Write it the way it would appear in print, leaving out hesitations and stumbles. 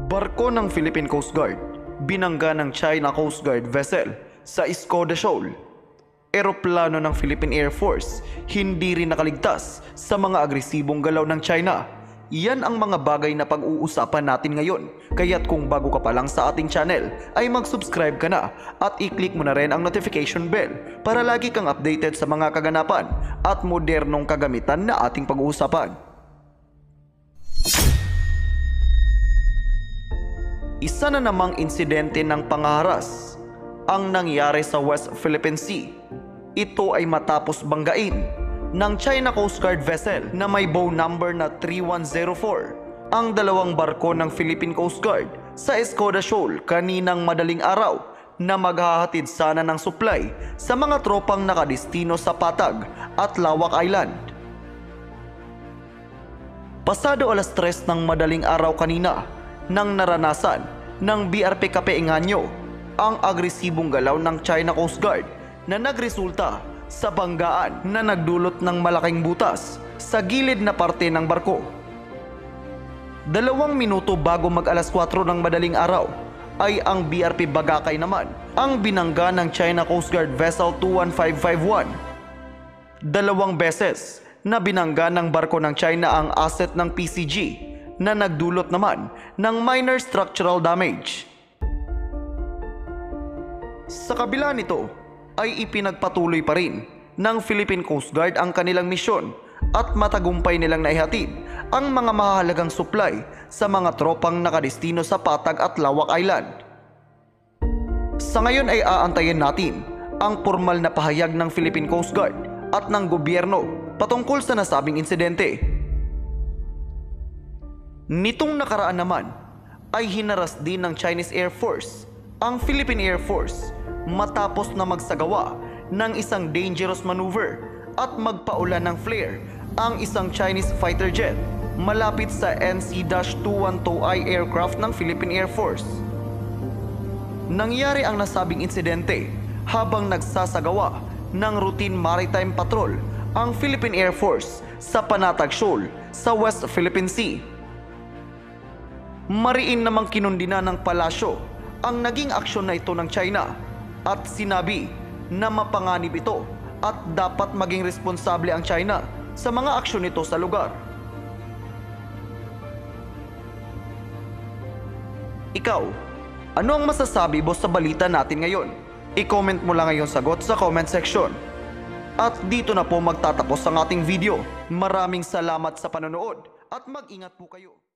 Barko ng Philippine Coast Guard, binangga ng China Coast Guard vessel sa Skoda Shoal. Eroplano ng Philippine Air Force, hindi rin nakaligtas sa mga agresibong galaw ng China. Yan ang mga bagay na pag-uusapan natin ngayon. Kaya't kung bago ka pa lang sa ating channel, ay mag-subscribe ka na at i-click mo na rin ang notification bell para lagi kang updated sa mga kaganapan at modernong kagamitan na ating pag-uusapan. Isa na namang insidente ng pangaharas ang nangyari sa West Philippine Sea. Ito ay matapos banggain ng China Coast Guard vessel na may bow number na 3104 ang dalawang barko ng Philippine Coast Guard sa Skoda Shoal kaninang madaling araw na maghahatid sana ng supply sa mga tropang nakadestino sa Patag at Lawak Island. Pasado alas 3 ng madaling araw kanina nang naranasan ng BRP Kapeenghanyo ang agresibong galaw ng China Coast Guard na nagresulta sa banggaan na nagdulot ng malaking butas sa gilid na parte ng barko. 2 minuto bago mag alas 4 ng madaling araw ay ang BRP Bagakay naman ang binangga ng China Coast Guard Vessel 21551. 2 beses na binangga ng barko ng China ang asset ng PCG na nagdulot naman ng minor structural damage. Sa kabila nito ay ipinagpatuloy pa rin ng Philippine Coast Guard ang kanilang misyon at matagumpay nilang naihatid ang mga mahalagang supply sa mga tropang nakadestino sa Patag at Lawak Island. Sa ngayon ay aantayin natin ang formal na pahayag ng Philippine Coast Guard at ng gobyerno patungkol sa nasabing insidente. Nitong nakaraan naman ay hinaras din ng Chinese Air Force ang Philippine Air Force matapos na magsagawa ng isang dangerous maneuver at magpaulan ng flare ang isang Chinese fighter jet malapit sa NC-212I aircraft ng Philippine Air Force. Nangyari ang nasabing insidente habang nagsasagawa ng routine maritime patrol ang Philippine Air Force sa Panatag Shoal sa West Philippine Sea. Mariin namang kinundina ng palasyo ang naging aksyon na ito ng China at sinabi na mapanganib ito at dapat maging responsable ang China sa mga aksyon nito sa lugar. Ikaw, ano ang masasabi mo sa balita natin ngayon? I-comment mo lang ngayon sagot sa comment section. At dito na po magtatapos ang ating video. Maraming salamat sa panonood at mag-ingat po kayo.